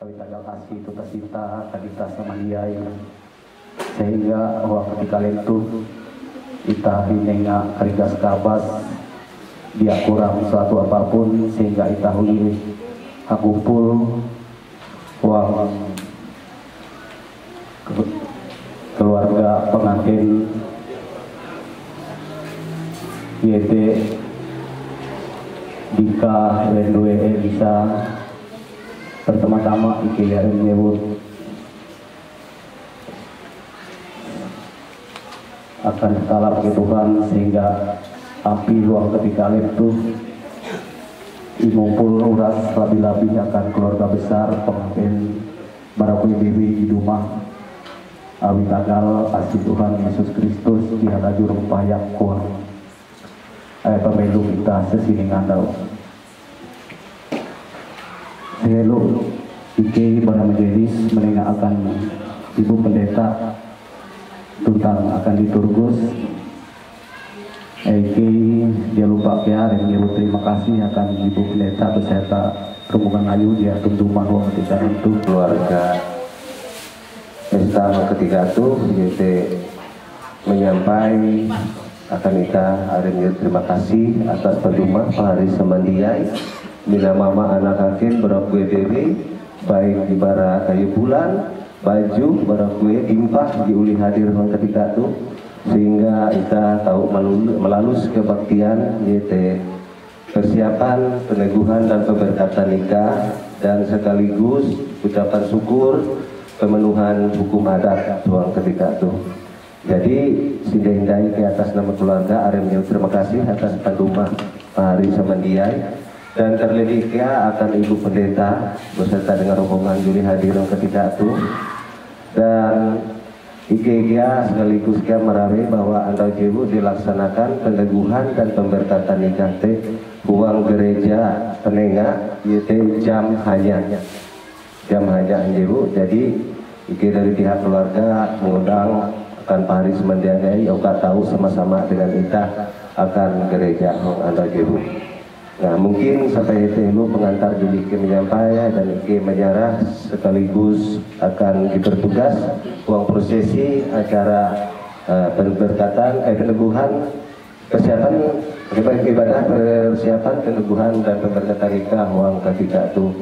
Kawita kasih itu tercipta kadita sama dia sehingga ketika itu kita hinenga karigas kabas dia kurang suatu apapun sehingga kita huli hakumpul uang keluarga pengantin YT Dika Rendwe bisa pertama-tama ikhlas menyebut akan salam ke Tuhan sehingga api ruang ketika itu ngumpul uras lebih-lebih akan keluarga besar pengantin Barakui Bibi di rumah awi tanggal asli Tuhan Yesus Kristus tiada jurung payak kuat pemilu kita sesini ngandau Hello, Ike pada majelis mendengarkan Ibu Pendeta tentang akan diturgus. Ike dia lupa ya, dan dia terima kasih akan Ibu Pendeta beserta rombongan ayu dia tunggu mahwa ketika itu keluarga pesta ketiga itu yaitu menyampaikan akan kita hari ini terima kasih atas penduma Pak Hari Semandiai bila mama anak hakim berakue bebe baik di bara kayu bulan baju berakue impah diuli hadir ketika itu sehingga kita tahu melalui kebaktian yaitu persiapan peneguhan dan pemberkatan nikah dan sekaligus ucapan syukur pemenuhan hukum adat tuang ketika itu. Jadi sidai-dai ke atas nama keluarga Aremnya terima kasih atas penduma Pak Hari Samandiai dan terlebih akan Ibu Pendeta beserta dengan rombongan juri hadir ketika itu dan IKGA sekaligus kia merawe bahwa andau jebu dilaksanakan peneguhan dan pemberkatan nikah teh uang gereja penengah yaitu jam hanya jebu. Jadi IK dari pihak keluarga mengundang akan Pak Hari Semandiai oka tahu sama-sama dengan kita akan gereja andau jebu. Nah mungkin sampai itu pengantar jadi Ike menyampaikan dan Ike menyarah sekaligus akan dibertugas uang prosesi acara pemberkatan peneguhan persiapan ibadah persiapan peneguhan dan pemberkatan nikah uang ketiga itu.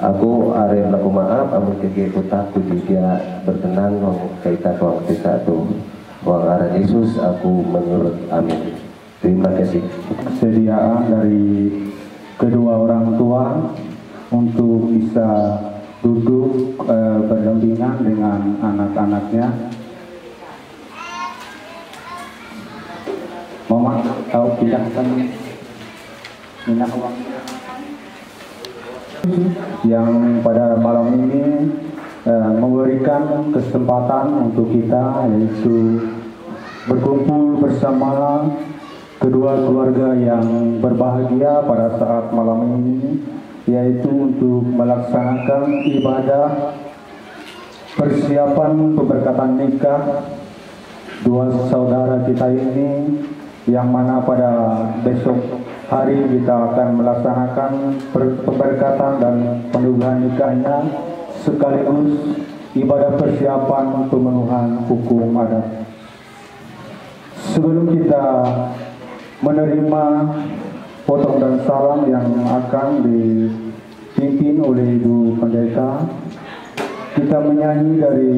Aku are melaku maaf amun kege kutak dia berkenan uang kaitan uang ketiga itu uang arah Yesus aku menurut amin. Terima kasih. Kesediaan dari kedua orang tua untuk bisa duduk berdampingan dengan anak-anaknya. Mama tahu pindahkan minyak uang yang pada malam ini memberikan kesempatan untuk kita yaitu berkumpul bersama kedua keluarga yang berbahagia pada saat malam ini yaitu untuk melaksanakan ibadah persiapan pemberkatan nikah dua saudara kita ini yang mana pada besok hari kita akan melaksanakan pemberkatan dan peneguhan nikahnya sekaligus ibadah persiapan pemenuhan hukum adat. Sebelum kita menerima potong dan salam yang akan dipimpin oleh Ibu Pendeta, kita menyanyi dari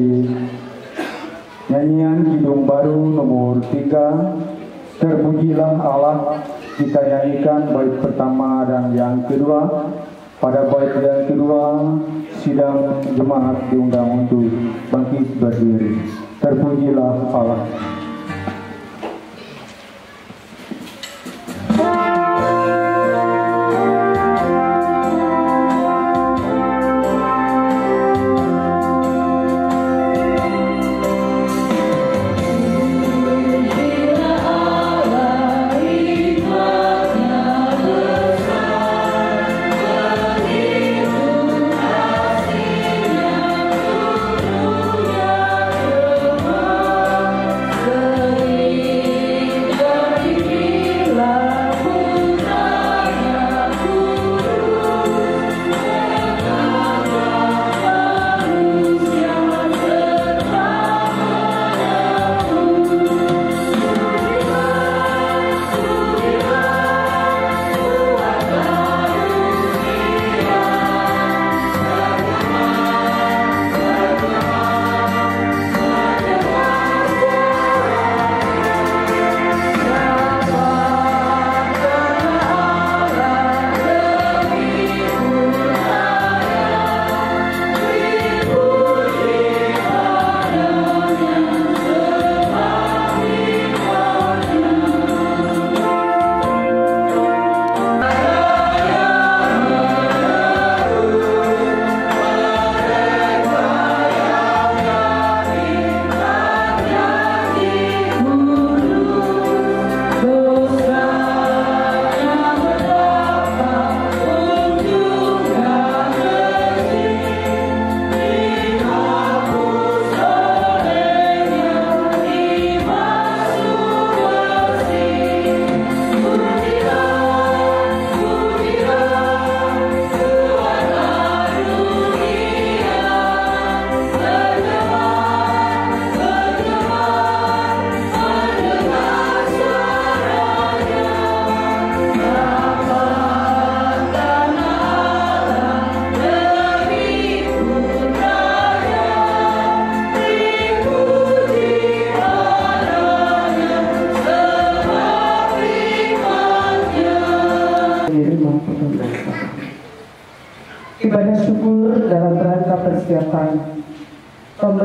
nyanyian Kidung Baru nomor 3, Terpujilah Allah. Kita nyanyikan bait pertama dan yang kedua. Pada bait yang kedua, sidang jemaat diundang untuk bangkit berdiri. Terpujilah Allah. Terpujilah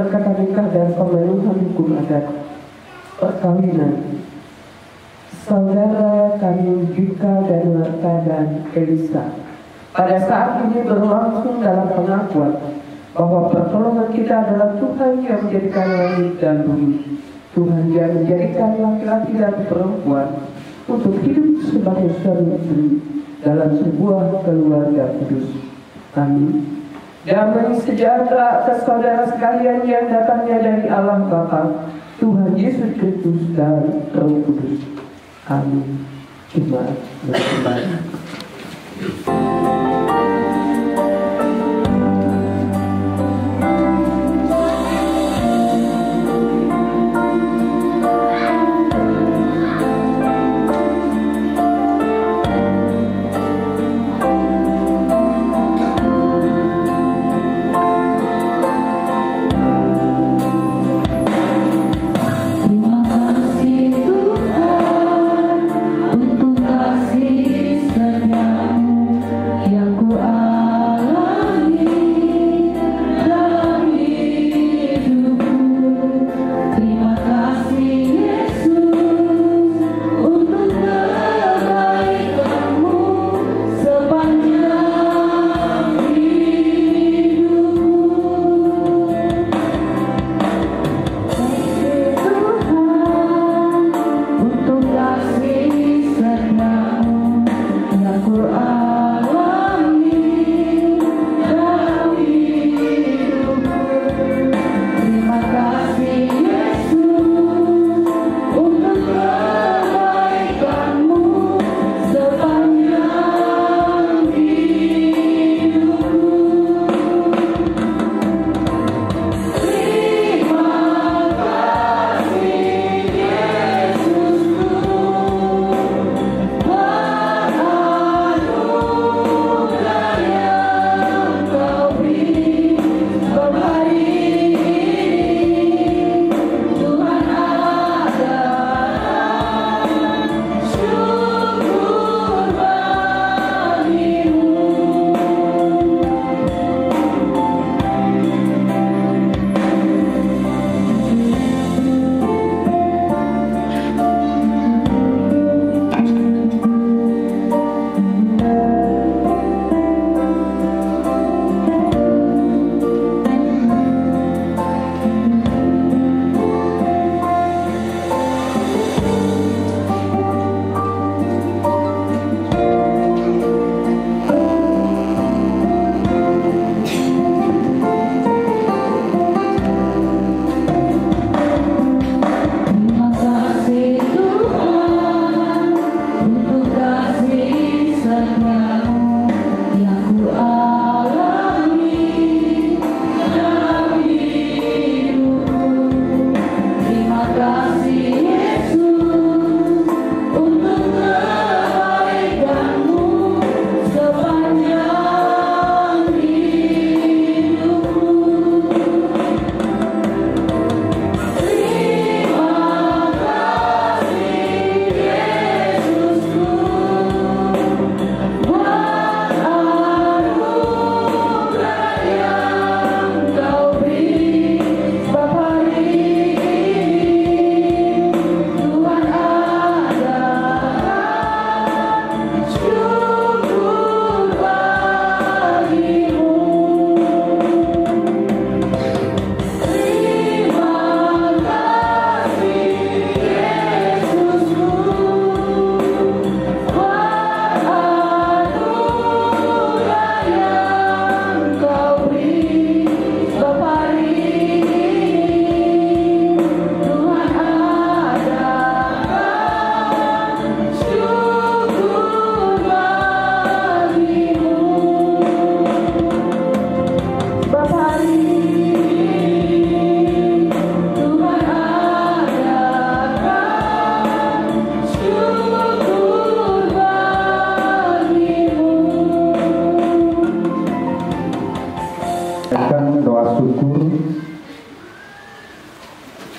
kata nikah dan pemenuhan hukum adat perkawinan saudara kami Vika dan Marta dan Elisa pada saat ini berlangsung dalam pengakuan bahwa pertolongan kita adalah Tuhan yang menjadikan langit dan bumi, Tuhan yang menjadikan laki-laki dan perempuan untuk hidup sebagai suami istri dalam sebuah keluarga kudus. Amin. Damai sejahtera atas saudara sekalian yang datangnya dari Allah Bapa, Tuhan Yesus Kristus dan Roh Kudus. Amin. Jemaat berkembang.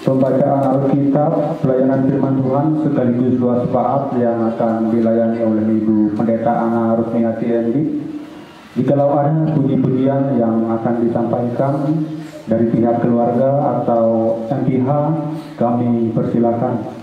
Pembacaan Alkitab, pelayanan firman Tuhan sekaligus doa syafaat yang akan dilayani oleh Ibu Pendeta Ana Rusmiati Endi. Jikalau ada puji-pujian yang akan disampaikan, Dari pihak keluarga atau MPH kami persilakan.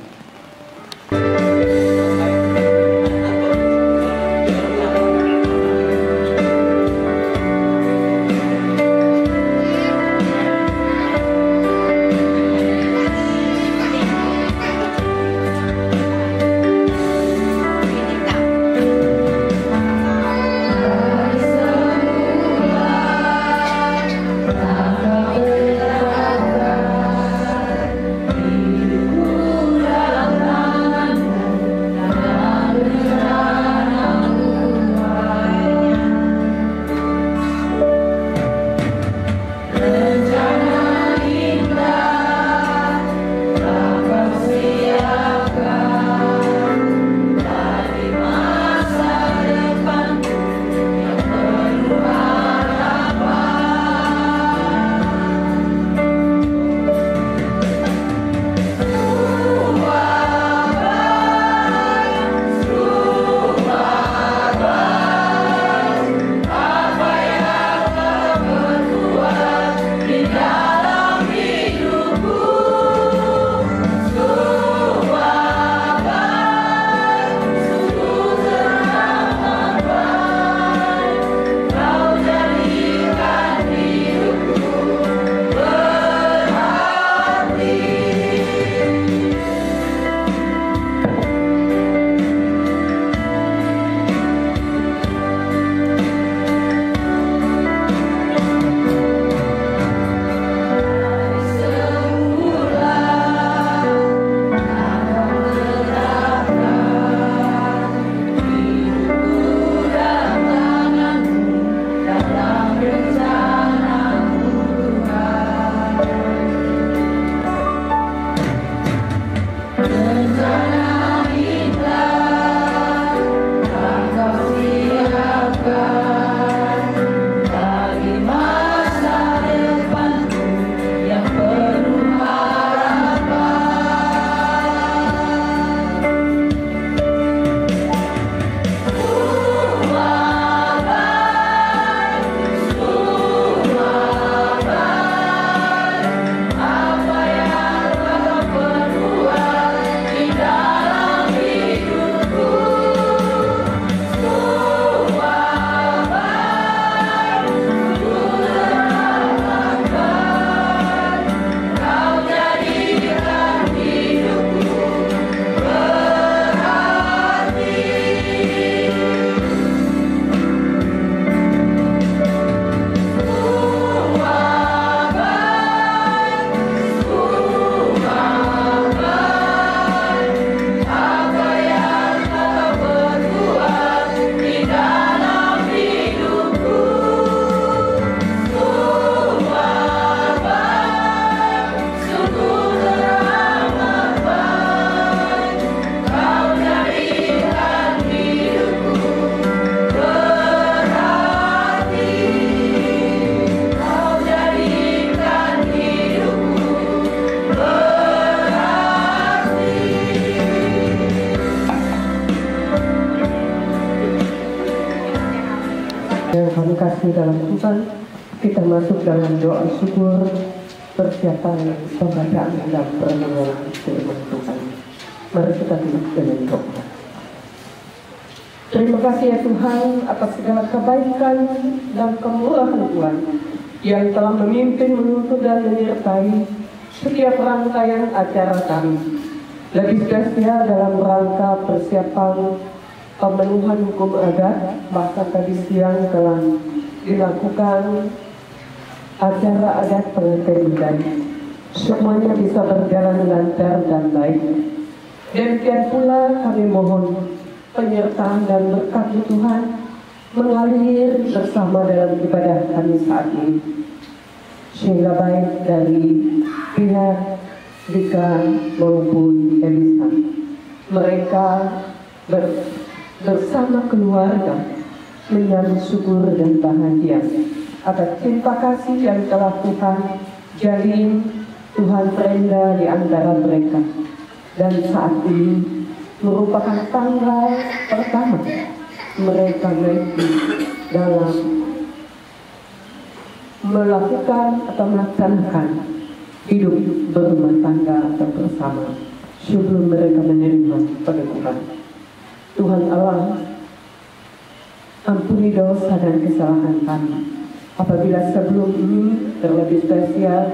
Yang kami kasih dalam Tuhan, kita masuk dalam doa syukur persiapan pembacaan dan perenungan firman Tuhan. Mari kita tutup dengan doa. Terima kasih ya Tuhan atas segala kebaikan dan kemurahan Tuhan yang telah memimpin, menuntun dan menyertai setiap rangkaian acara kami. Lebih spesial dalam rangka persiapan pemenuhan hukum adat, bahkan tadi siang telah dilakukan acara adat pengantin budaya. Semuanya bisa berjalan lancar dan baik. Demikian pula kami mohon penyertaan dan berkat Tuhan mengalir bersama dalam ibadah kami saat ini, sehingga baik dari pihak Dika maupun Elisa, mereka bersama keluarga menyambut syukur dan bahagia atas cinta kasih yang telah Tuhan jalin, Tuhan terindah di antara mereka. Dan saat ini merupakan tanggal pertama mereka mengikuti dalam melakukan atau melaksanakan hidup berumah tangga atau bersama sebelum mereka menerima penekuhan. Tuhan Allah, ampuni dosa dan kesalahan kami apabila sebelum ini, terlebih spesial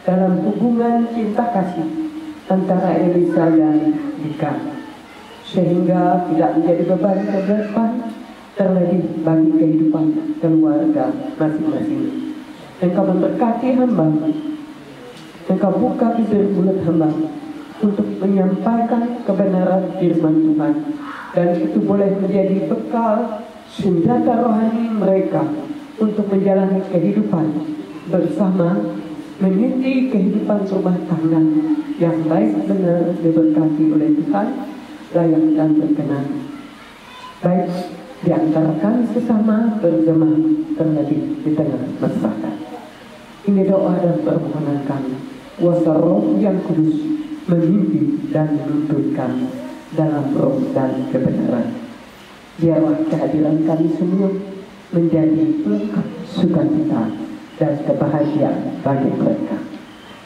dalam hubungan cinta kasih antara Elisa dan Mika, sehingga tidak menjadi beban ke depan, terlebih bagi kehidupan keluarga masing-masing. Engkau memberkati hamba, Engkau buka bibir mulut hamba untuk menyampaikan kebenaran firman Tuhan, dan itu boleh menjadi bekal senjata rohani mereka untuk menjalani kehidupan bersama, meniti kehidupan rumah tangga yang baik benar diberkati oleh Tuhan, layak dan berkenan, baik di antara kami sesama berjemaah, terlebih di tengah masyarakat. Ini doa dan permohonan kami. Kuasa Roh yang Kudus memimpin dan menuntun kami dalam roh dan kebenaran. Biarlah kehadiran kami semua menjadi pelengkap sukacita dan kebahagiaan bagi mereka.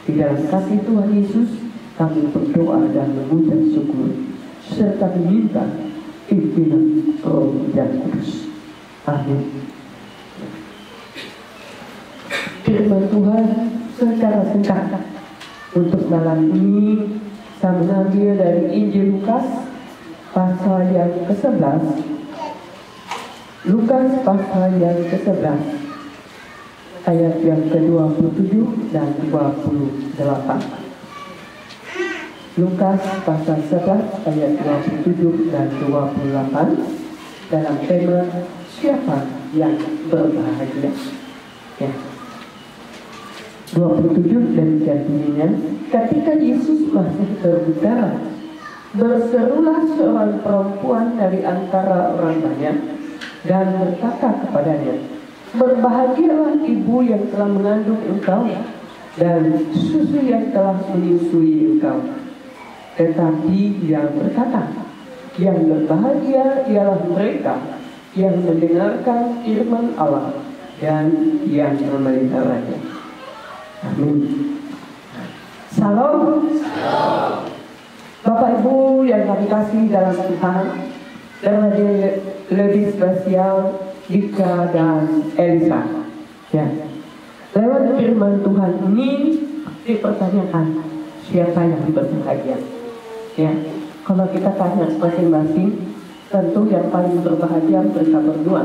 Di dalam kasih Tuhan Yesus kami berdoa dan mengucap syukur serta meminta pimpinan Roh yang Kudus. Amin. Firman Tuhan secara singkat untuk malam ini saya mengambil dari Injil Lukas pasal yang ke-11. Lukas pasal yang ke-11 ayat yang ke-27 dan 28. Lukas pasal 11 ayat 27 dan 28 dalam tema siapa yang berbahagia. Ya. 27 demikian bunyinya. Ketika Yesus masih berbicara, berserulah seorang perempuan dari antara orang banyak dan berkata kepadanya, berbahagialah ibu yang telah mengandung engkau dan susu yang telah menyusui engkau. Tetapi yang berkata, yang berbahagia ialah mereka yang mendengarkan firman Allah dan yang memeliharanya. Amin. Salam. Bapak Ibu yang kami kasih dalam Tuhan, dan lebih spesial Mika dan Elisa. Ya. Lewat firman Tuhan ini dipertanyakan siapa yang berbahagia. Ya. Kalau kita tanya masing-masing, tentu yang paling berbahagia mereka berdua.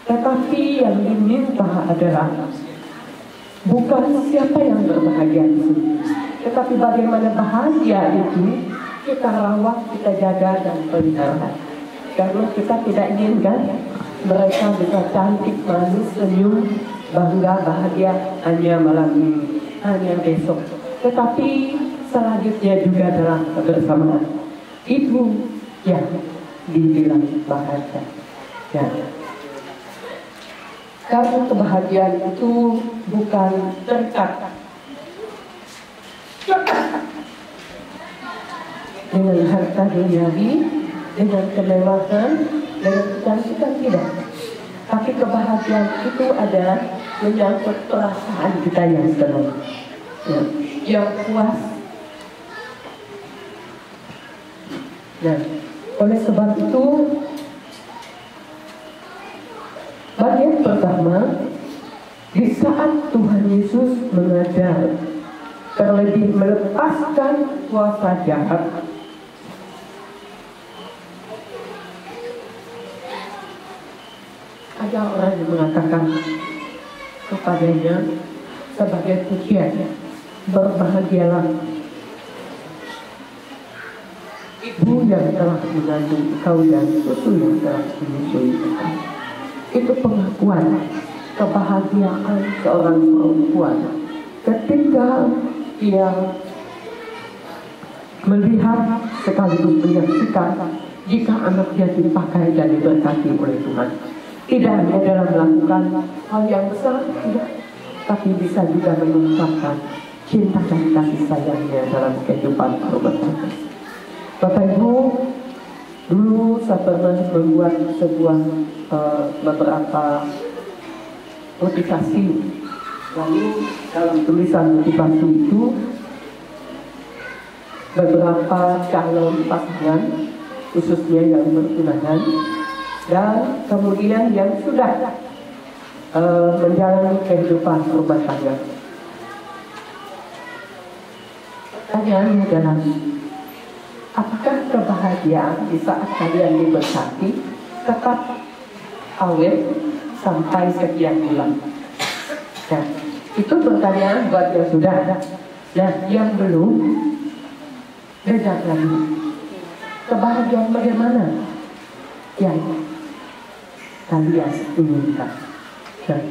Tetapi yang diminta adalah bukan siapa yang berbahagia itu, tetapi bagaimana bahagia itu kita rawat, kita jaga dan pelihara. Karena kita tidak inginkan mereka bisa cantik, manis, senyum, bangga, bahagia hanya malam ini, hanya besok. Tetapi selanjutnya juga dalam kebersamaan itu yang dibilang bahagia. Ya. Karena kebahagiaan itu bukan terikat dengan harta duniawi, dengan kemewahan, dengan kecantikan, tidak. Tapi kebahagiaan itu adalah menyangkut perasaan kita yang senang, ya, yang puas. Nah, oleh sebab itu bagian pertama, di saat Tuhan Yesus mengajar, terlebih melepaskan kuasa jahat, ada orang yang mengatakan kepadanya sebagai pujian, berbahagialah ibu yang telah mengandung engkau dan susu yang telah menyusui engkau. Itu pengakuan kebahagiaan seorang perempuan ketika ia melihat sekaligus menyaksikan jika anaknya dipakai dan diberkati oleh Tuhan. Tidak hanya dalam melakukan hal yang besar, tidak, tapi bisa juga mengungkapkan cinta dan kasih sayangnya dalam kehidupan rumah tangga. Bapak Ibu, dulu saya pernah membuat sebuah beberapa motivasi Lalu dalam tulisan motivasi itu beberapa calon pasangan, khususnya yang bertunangan, dan kemudian yang sudah menjalani kehidupan rumah tangga. Pertanyaannya adalah, apakah kebahagiaan di saat kalian diberkati tetap awet sampai sekian bulan? Nah, itu pertanyaan buat yang sudah. Nah, yang belum, beda lagi. Kebahagiaan bagaimana yang kalian inginkan? Nah,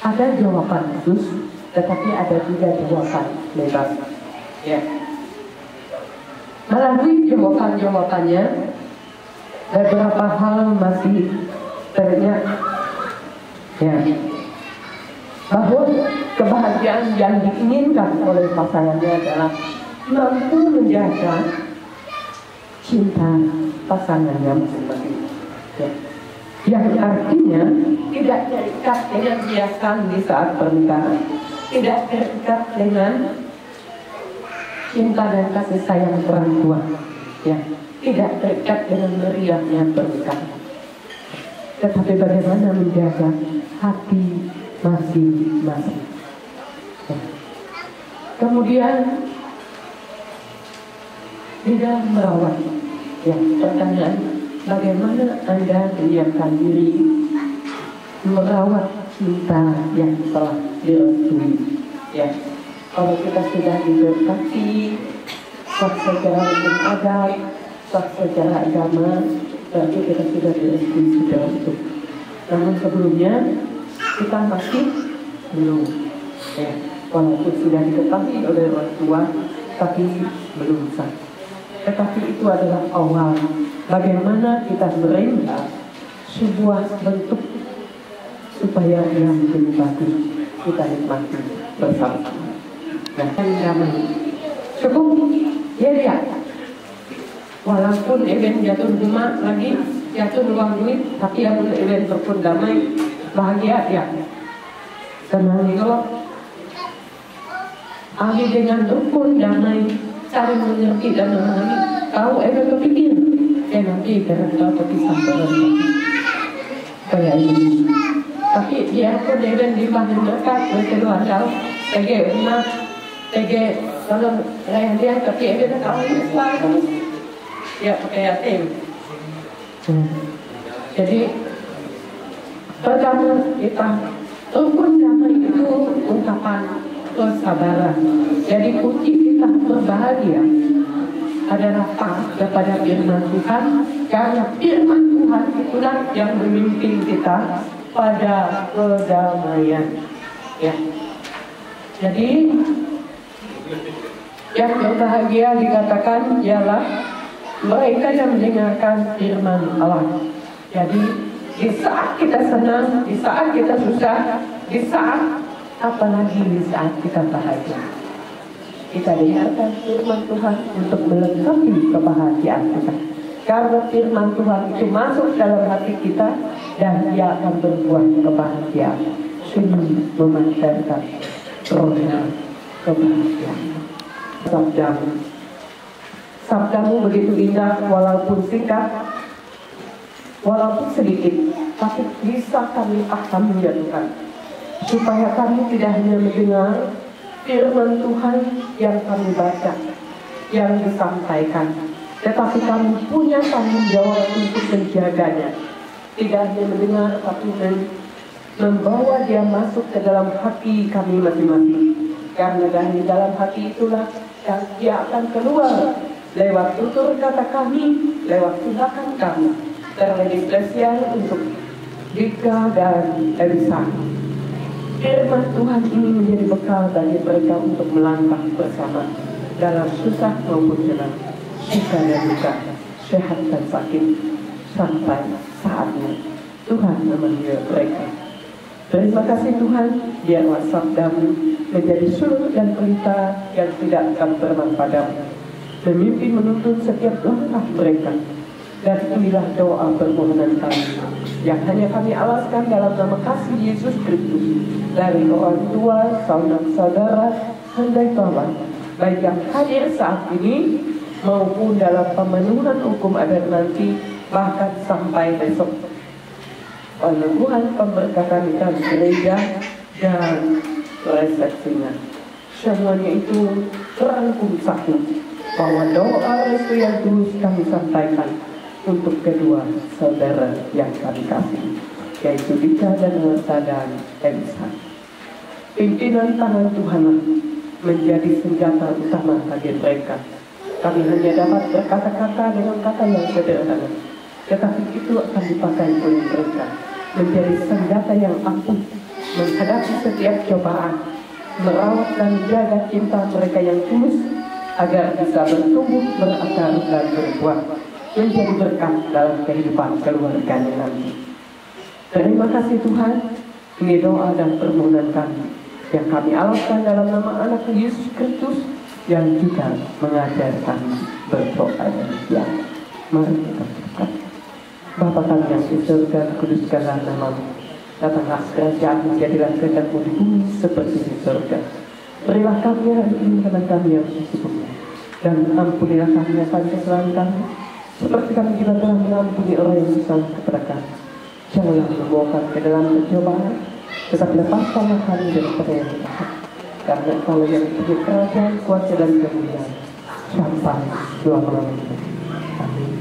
ada jawaban khusus, tetapi ada juga jawaban bebas. Ya. Melalui jawaban-jawabannya, beberapa hal masih terlihat, ya, bahwa kebahagiaan yang diinginkan oleh pasangannya adalah mampu menjaga cinta pasangannya masing-masing. Ya. Yang artinya tidak terikat dengan hiasan di saat pernikahan, tidak terikat dengan cinta dan kasih sayang orang tua, ya, tidak terikat dengan meriahnya pernikahan. Tetapi bagaimana menjaga hati masing-masing. Ya. Kemudian tidak merawat. Ya, pertanyaan, bagaimana Anda menyiapkan diri merawat cinta yang telah direstui? Ya, kalau kita sudah diberkati, sah secara hukum adat, sah secara agama, berarti kita sudah direstui sudah itu. Namun sebelumnya kita masih belum. Ya, walaupun sudah diketahui oleh orang tua, tapi belum sah. Tetapi itu adalah awal bagaimana kita merindah sebuah bentuk supaya yang lebih bagus kita nikmati bersama. Nah, damai. Cukup, ya. Walaupun event jatuh rumah lagi, jatuh uang duit, tapi yang event berpun damai, bahagia ya. Tenang kalau ahli dengan rukun damai, saling mengerti dan memahami. Tahu event kepikir, nanti gara-gara kepisah bareng kayak ini. Tapi dia pun event di bahan dekat, berkeluarga, TG rumah, TG kalau dia tapi event kalau ini selalu ya pakai ATM. Jadi pertama kita rukun damai itu ungkapan kesabaran. Jadi kunci kita berbahagia adalah taat kepada firman Tuhan, karena firman Tuhan itulah yang memimpin kita pada kedamaian. Ya. Jadi yang berbahagia dikatakan ialah mereka yang mendengarkan firman Allah. Jadi di saat kita senang, di saat kita susah, di saat apalagi di saat kita bahagia, kita dengarkan firman Tuhan untuk melengkapi kebahagiaan kita. Karena firman Tuhan itu masuk dalam hati kita dan dia akan berbuah kebahagiaan, sungguh memancarkan rohnya kebahagiaan. Sabdamu begitu indah, walaupun singkat, walaupun sedikit, tapi bisa kami pahami ya Tuhan, supaya kami tidak hanya mendengar firman Tuhan yang kami baca, yang disampaikan, tetapi kami punya tanggung jawab untuk menjaganya. Tidak hanya mendengar, tapi membawa dia masuk ke dalam hati kami masing-masing. Karena dari dalam hati itulah yang dia akan keluar lewat tutur kata kami, lewat tindakan kami, terlebih spesial untuk Dika dan Elisa. Firman Tuhan ini menjadi bekal bagi mereka untuk melangkah bersama dalam susah maupun senang, suka dan duka, sehat dan sakit, sampai saatnya Tuhan memanggil mereka. Terima kasih Tuhan, biarlah sabdamu menjadi surut dan pelita yang tidak akan pernah padam, memimpin menuntun setiap langkah mereka. Dan inilah doa permohonan kami yang hanya kami alaskan dalam nama kasih Yesus Kristus dari orang tua, saudara, handai Tuhan, baik yang hadir saat ini maupun dalam pemenuhan hukum adat nanti, bahkan sampai besok. Peneguhan pemberkatan di gereja dan resepsinya, semuanya itu terangkum satu, bahwa doa restu yang tulus kami sampaikan untuk kedua saudara yang kami kasih, yaitu Dika dan Nusa dan Elisa. Pimpinan tangan Tuhan menjadi senjata utama bagi mereka. Kami hanya dapat berkata-kata dengan kata yang sederhana, tetapi itu akan dipakai oleh mereka menjadi senjata yang ampuh menghadapi setiap cobaan, merawat dan jaga cinta mereka yang tulus agar bisa bertumbuh, berakar dan berbuah menjadi berkat dalam kehidupan keluarganya nanti. Terima kasih Tuhan. Ini doa dan permohonan kami yang kami alaskan dalam nama anak Yesus Kristus yang juga mengajar kami berdoa demikian. Mari kita berdoa. Bapa kami yang di surga, kuduskanlah nama-Mu. Datanglah kerajaan-Mu, jadilah kehendak-Mu di bumi seperti di surga. Berilah kami hari ini makanan kami yang secukupnya, dan ampunilah kami akan kesalahan kami, seperti kami juga telah mengampuni orang yang bersalah kepada kami. Janganlah membawa kami ke dalam pencobaan, tetapi lepaskanlah kami daripada yang jahat. Karena Engkau yang punya kerajaan, kuasa dan kemuliaan sampai selama-lamanya. Amin.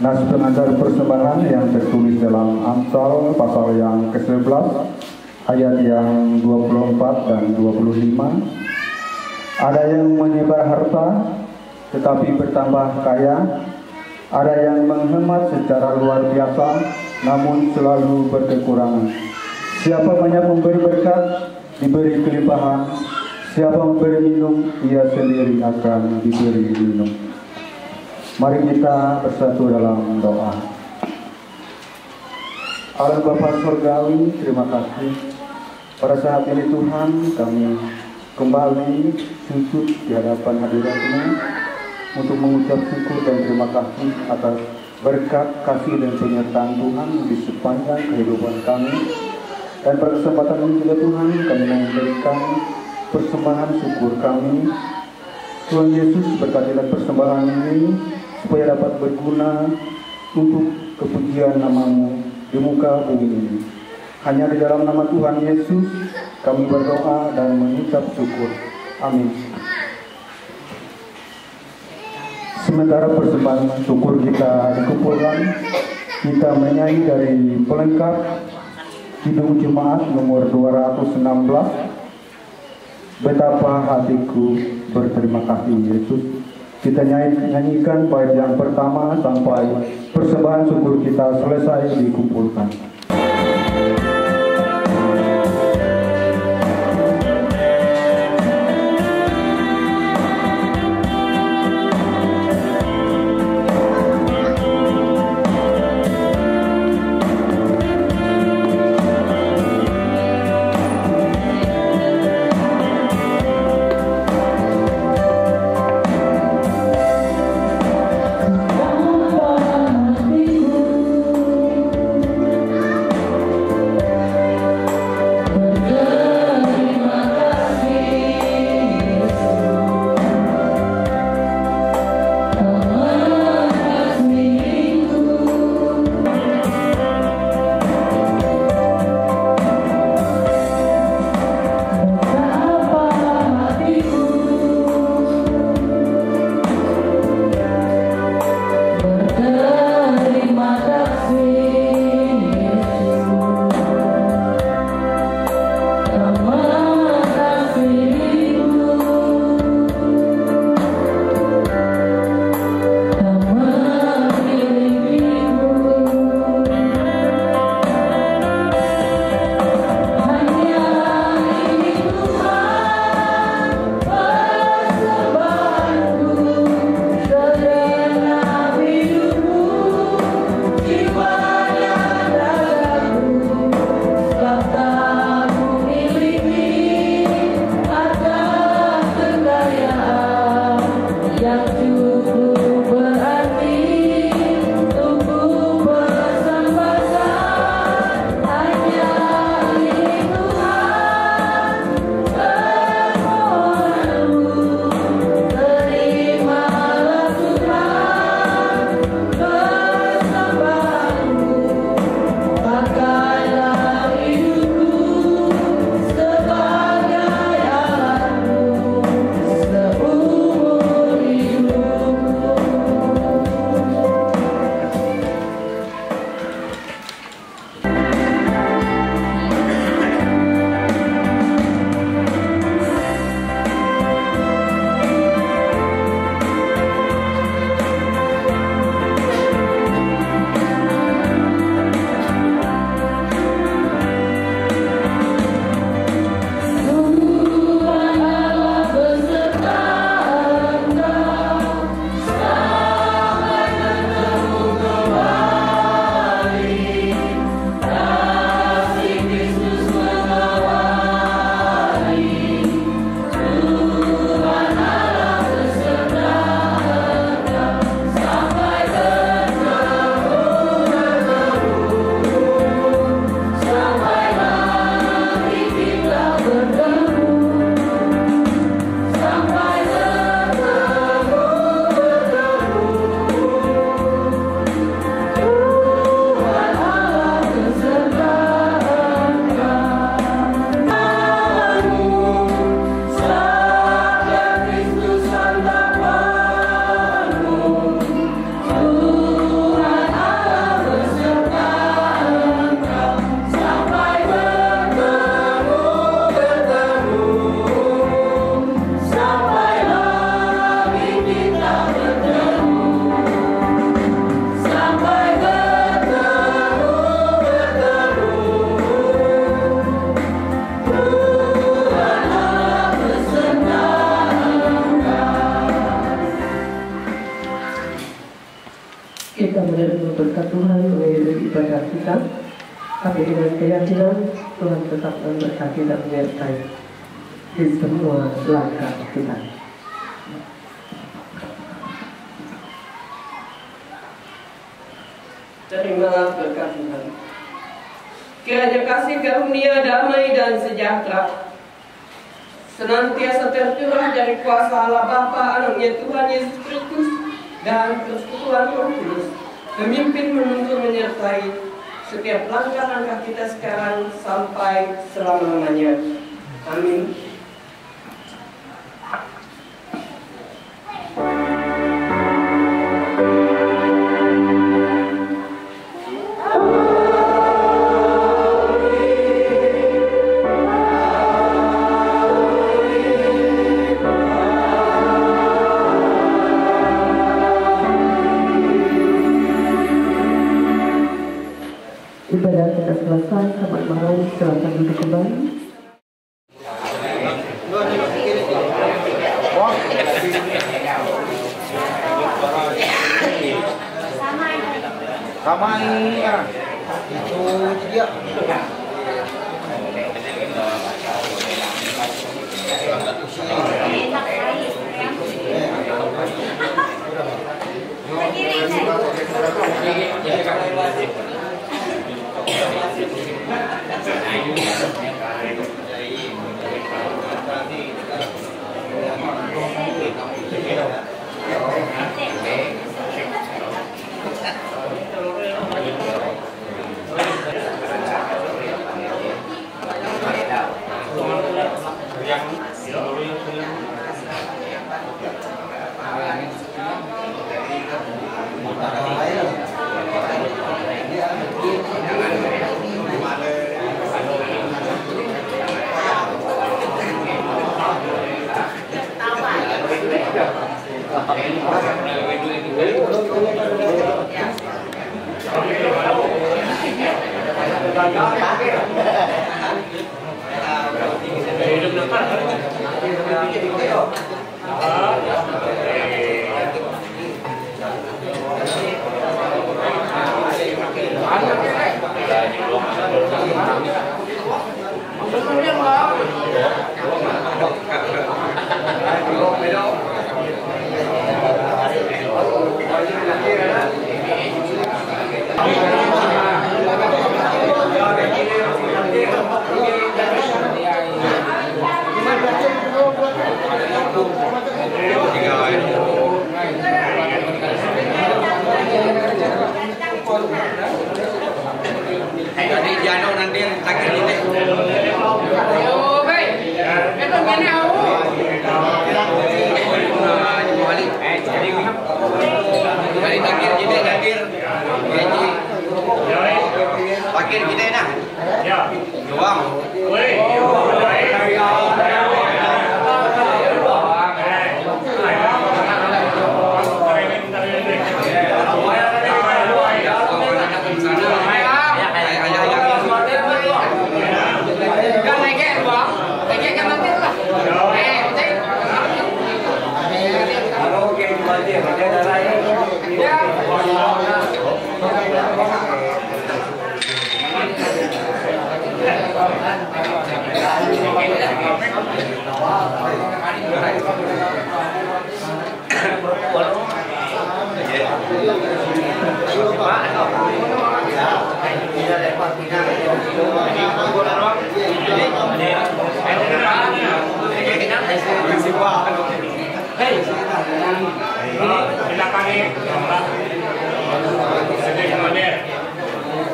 Nas pengantar persembahan yang tertulis dalam Amsal pasal yang ke-11 ayat yang 24 dan 25. Ada yang menyebar harta tetapi bertambah kaya, ada yang menghemat secara luar biasa namun selalu berkekurangan. Siapa banyak memberi berkat diberi kelimpahan, siapa memberi minum ia sendiri akan diberi minum. Mari kita bersatu dalam doa. Allah Bapa Surgawi, terima kasih. Pada saat ini Tuhan, kami kembali sujud di hadapan hadirat-Mu untuk mengucap syukur dan terima kasih atas berkat, kasih dan penyertaan Tuhan di sepanjang kehidupan kami. Dan pada kesempatan ini juga Tuhan, kami memberikan persembahan syukur kami. Tuhan Yesus, berkatilah persembahan ini supaya dapat berguna untuk kepujian nama-Mu di muka bumi ini. Hanya di dalam nama Tuhan Yesus kami berdoa dan mengucap syukur. Amin. Sementara persembahan syukur kita dikumpulkan, kita menyanyi dari pelengkap Kidung Jemaat nomor 216, Betapa Hatiku Berterima Kasih Yesus. Kita nyanyikan bait yang pertama sampai persembahan syukur kita selesai dikumpulkan. negara kita, tapi dengan keyakinan Tuhan tetap memberkati dan menyertai di semua langkah kita. Terimalah berkat Tuhan. Kiranya kasih karunia, damai dan sejahtera senantiasa tercurah dari kuasa Allah Bapa, Anaknya Tuhan Yesus Kristus, dan persekutuan Roh Kudus, memimpin, menuntun, menyertai setiap langkah-langkah kita sekarang sampai selama-lamanya. Amin. Ibadah kita selesai, selamat malam, silakan duduk kembali. Sama ini ya. Itu dia.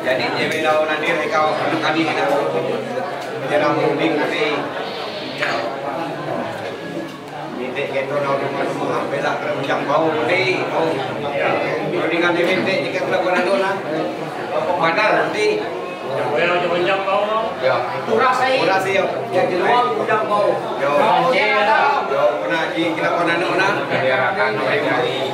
Jadi dia tahu nanti kau kami kita dia nak mending nanti minta kita nak rumah bela kerjaan bau nanti kalau dengan dia minta jika pelakuan dona padahal nanti Well, jangan jam kau. ya Kurang sih. ya di luar Udang bau. yo pernah kita pernah nona dia akan dari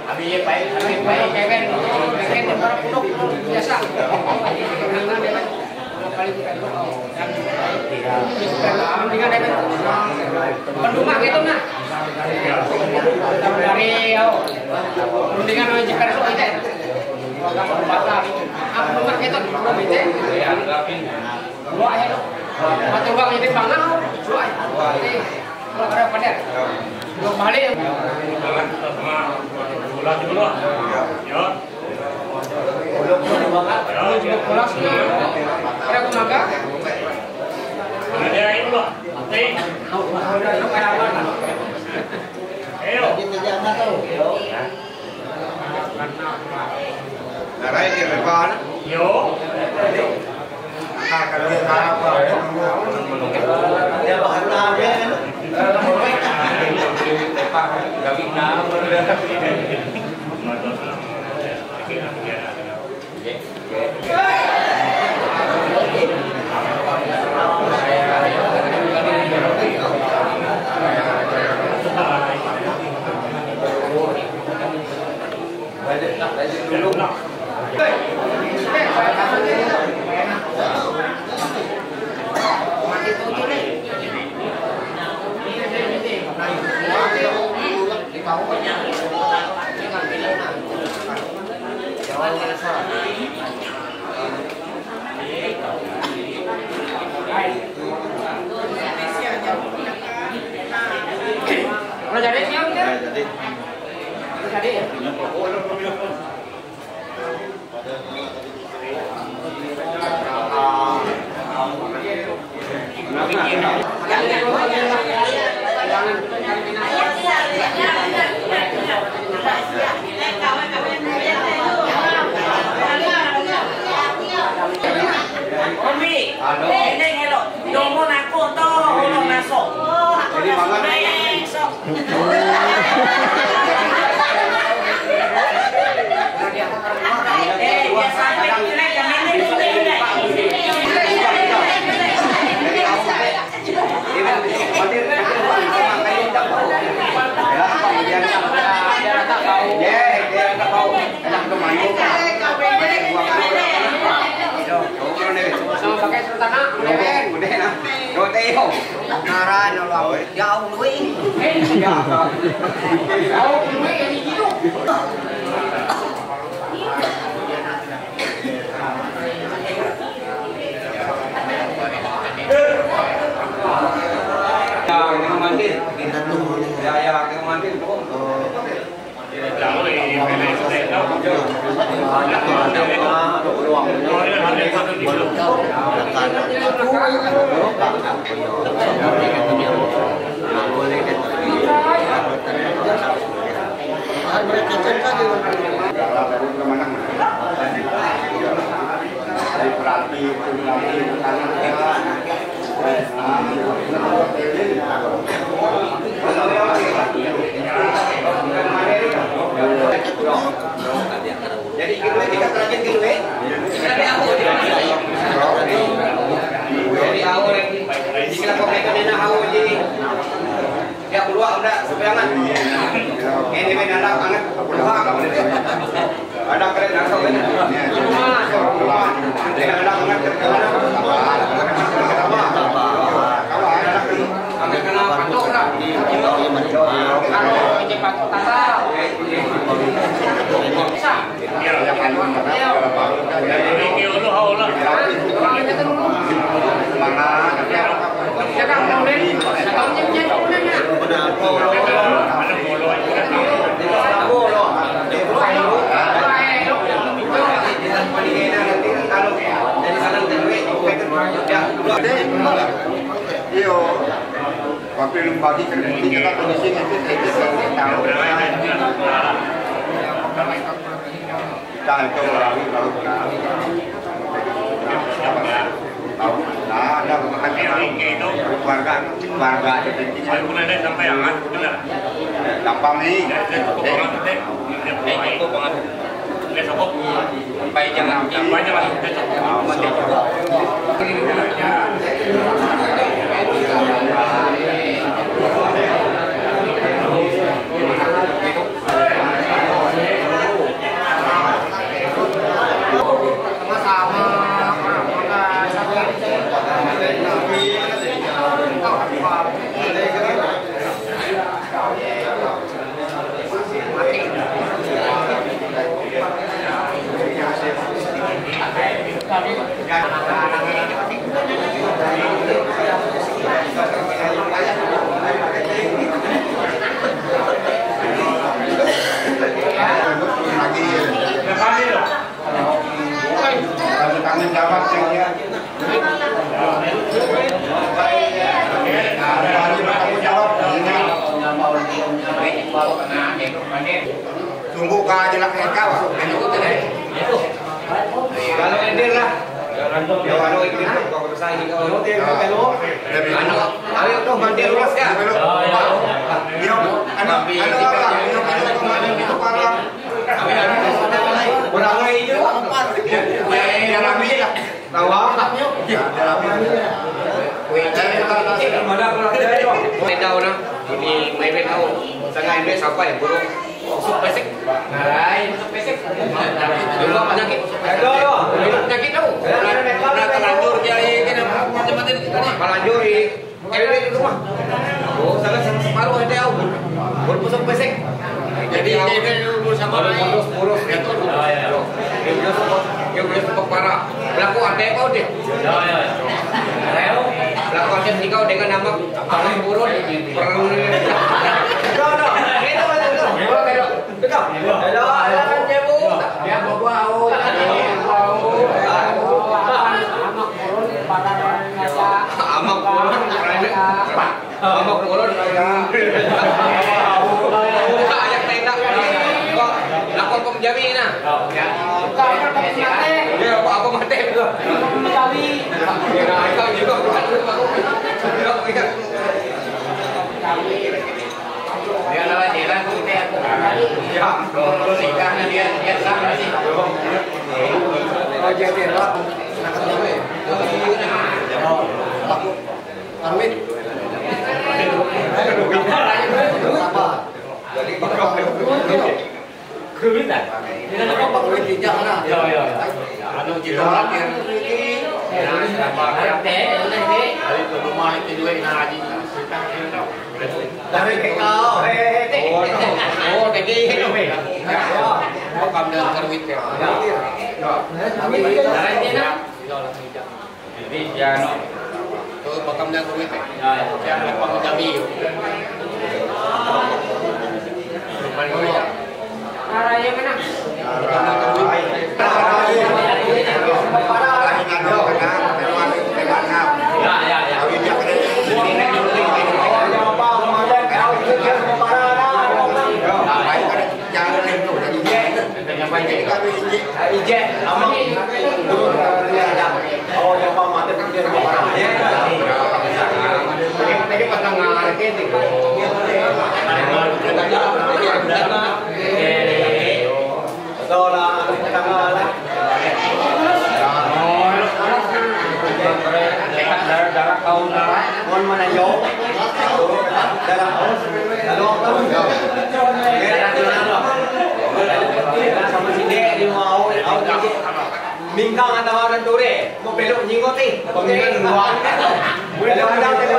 Habis baik, kevin. biasa. Pendumah gitu nah. Dari mendingan jika itu kita. Apa pendumah gitu belum itu. Dua aja. Mati uang jadi banget. Dua. Kalau ada pada. Dua balik. Bulan dulu. Ya. Pulang semua. Kira aku makan. Ada ini loh. Ayo. Narai di depan. Yo. Dia bahan apa? Jadi siap ya? Jadi ya? Omi, ini ngelo, domo aku to, ono masuk. Jadi mana? Sama pakai sultana, udah nah, roteo, nara nolong, jauh luwi, jauh luwi ini gitu. Yang mandi, ya yang mandi tuh. Jadi kita terakhir giveaway. Jadi awal jika komentar nak awal jadi dia keluar udah seberangan. Ini anak keluar kamu ada keren nak kau ini. Dengan anak anak terkenal. Kalau anak ambil kenal patok lah. Kalau ini patok tata. Iyo, waktu belum bagi kerja kita kondisi itu tahu. Kita itu melalui kalau tahu, ada keluarga jadi sampai yang gampang nih. Sampai jangan banyak lah. Tanggung jawab saya. Tunggu keadilan mereka, Kalau edir lah. Ya kalau edir kau bersaing kau. Ayo tuh mandir luas ya. Orang lain itu tahu na ini may tahu sangat ini sampai burung masuk pesek lain masuk pesek dulu penyakit penyakit tahu terlanjur jadi macam-macam terlanjur di di rumah oh sangat separuh ada tahu baru masuk pesek jadi sama boros itu yang boleh parah berlaku ada kau deh berlaku ada sih kau dengan nama paling buruk perlu Jamin na. Ya, apa mati itu? Jamin. Ya, kau juga bukan dia lawan jalan tu dia. Ya, kalau nikahnya dia sama sih. Oh, jadi lah. Arwin. Kewin dah. Ini nak apa kewin tidak mana? Ya. Anu kita akhir ini. Apa teh? Hari tu rumah itu dua inaji. Dari kau. Oh, tadi. Oh, kamu dah kewin ya. Kami dari ni nak. Jadi jangan. Tu bakam dah kewin. Jangan lupa menjadi. Arahnya mana? Darah kau nak, mon mana yo? Darah kau, darah kau. Sama si dek dia mau, mingkang atau orang tu dek, mau belok nyingot ni, pengen luang. Boleh ada boleh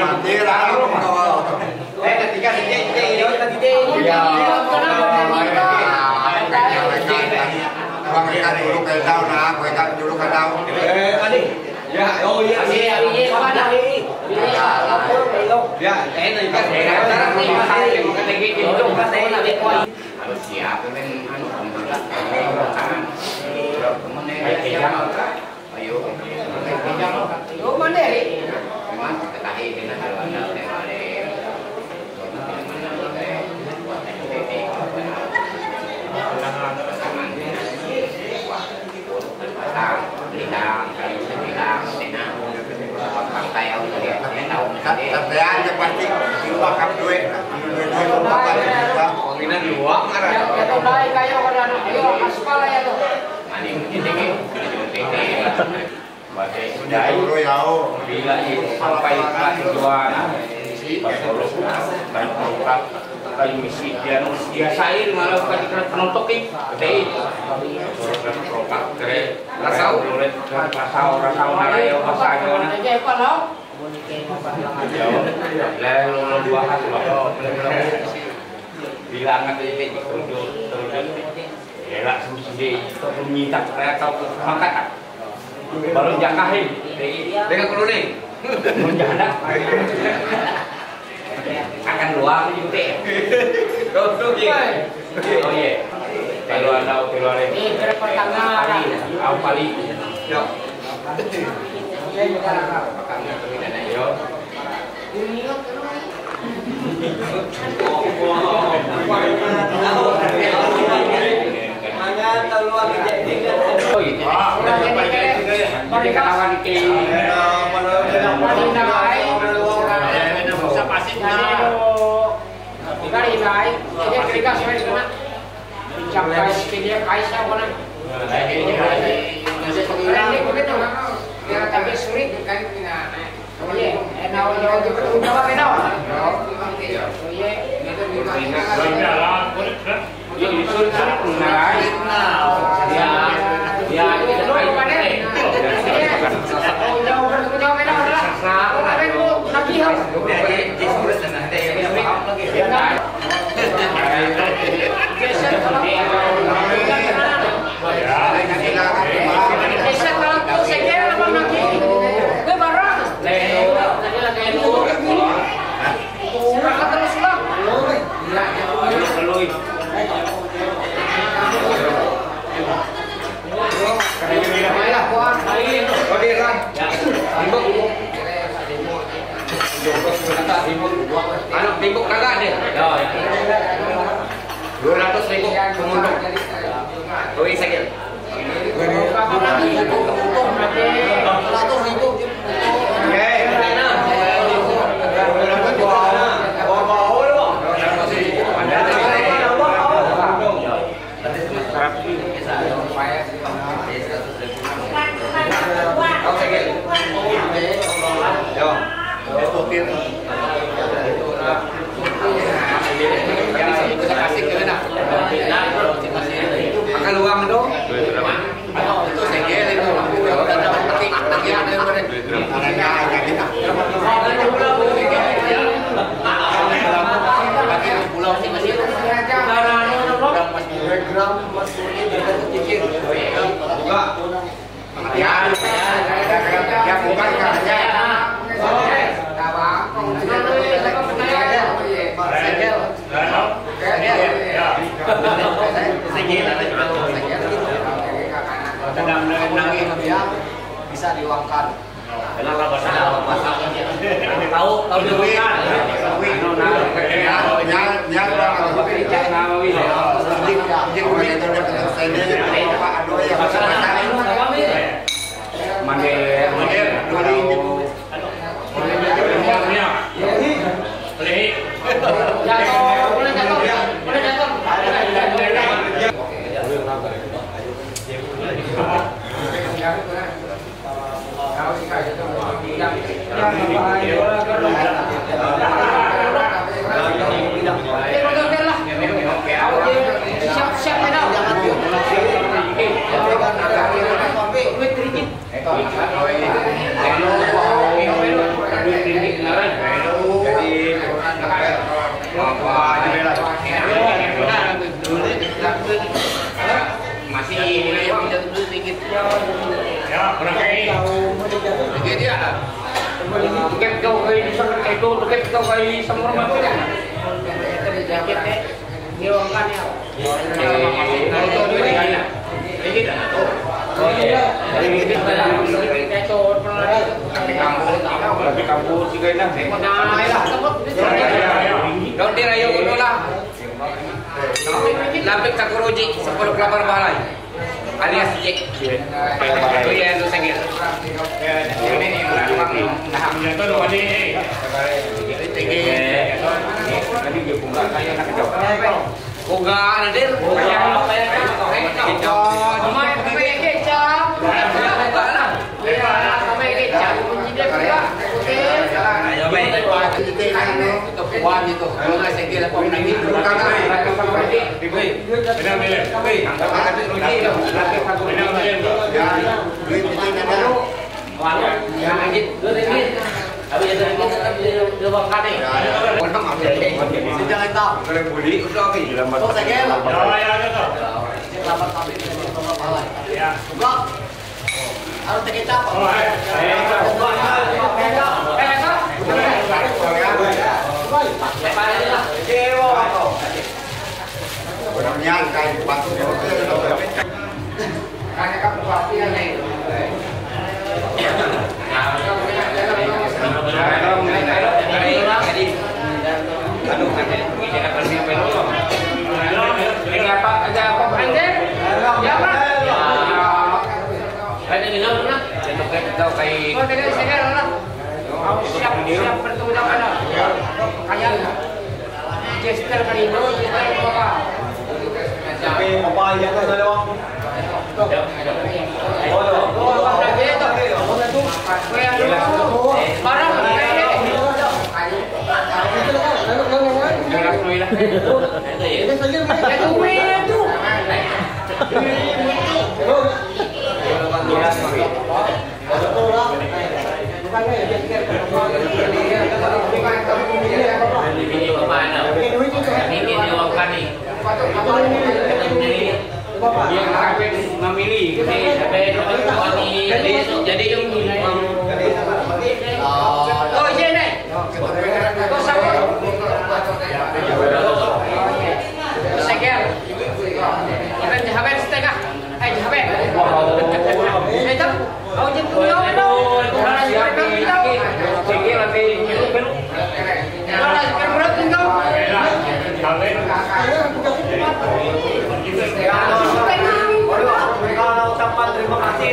mati lah. Ketika dia Bang ikan dulu ke daun nak, ikan dulu ke daun. Ani. Ya, oh iya. Mana ni? Ya, ini ikan. Sekarang ni makan lagi itu kan nak lekoi. Harus siap kan anu pembuat. Ayo. Oh, mana ni? Memang ketahui dengan haluan tapi aja pasti bakal duit penginan luang ada itu naik kayu ada ayo aspal ya tuh maning tinggi bagai sudah bila sampai kelas 2 dan program kayu misi dia sair malah ketika penontokin teh program keren rasau narayo pasangan aja kalau lalu dua hari bilang nanti terjun Elak sendiri untuk menyintak atau mangkat. Baru jangkahin dengan kuning. Menjadak. Akan luar juga. Tuh oh iya. Keluar ini. Au pali. Yo. Anak timbuk kagak deh. 200.000 pemunduk. Tuh sakit. 100.000. Akan luang dong. Itu segel itu. Petik bagian dari pulau sih masih gram masuknya juga cicil. Juga. Ya bukan kerja. Bisa diuangkan. Tahu diuangkan. Ya, kurang kayak ini dia. Bukan kau kayak itu, bukan kau kayak semua macam. Jaket deh, diuangkan ya. Ini dah. Oh iya. Ini tapi kampus juga enak. Kau dirayu dulu lah. Lapik Sakuroji 10 kelapar balai. Alias Jack. Oh iya, itu sakit. Ini nih, nah, itu dua nih. Tadi dia bunga kayak nak kejauh. Bunga ada Harus terkecap. Siap bertemu dengan kayak gesture Marino kita apa? Tapi apa yang ada lewat? Oh, apa lagi itu? Barang memilih jadi yang oh iya nih seger ikan jahabet setengah jahabet itu mau jemput yo itu seger nanti berat tinggal kalau ucapan terima kasih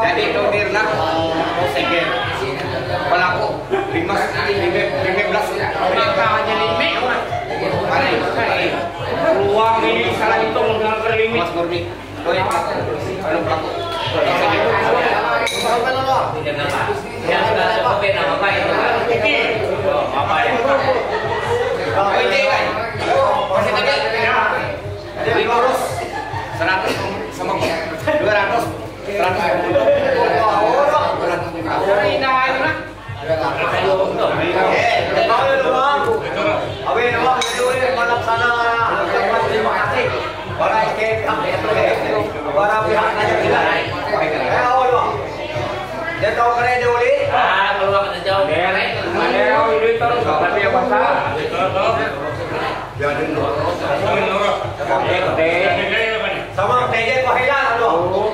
jadi itu Mirna seger pelaku 15 maka jadi peluang ini salah hitung dengan limit Mas Murni pelaku sama TJ kok hilang aduh.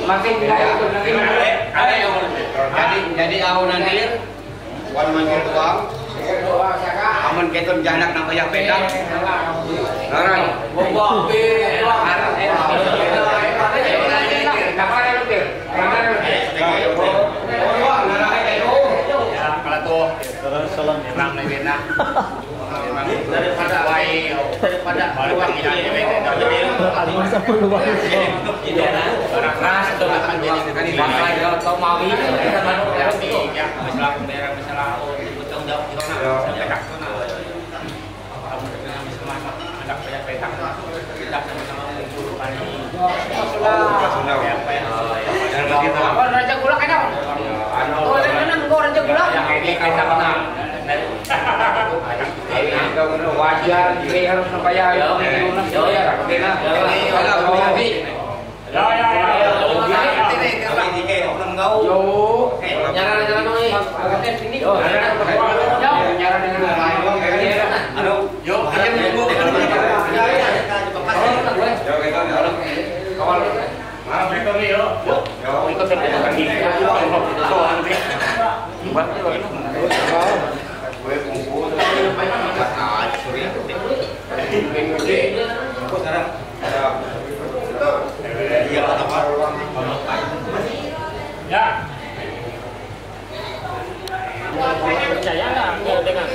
Makin Jadi awal nanti wan manggil uang. Aman keton janak nang kayak pedang. Naran. Bawa be. Daripada uang Raja Gula kan? Oh, Raja Gula. Wajar, dia harus bayar. Ya. Percaya nggak dengan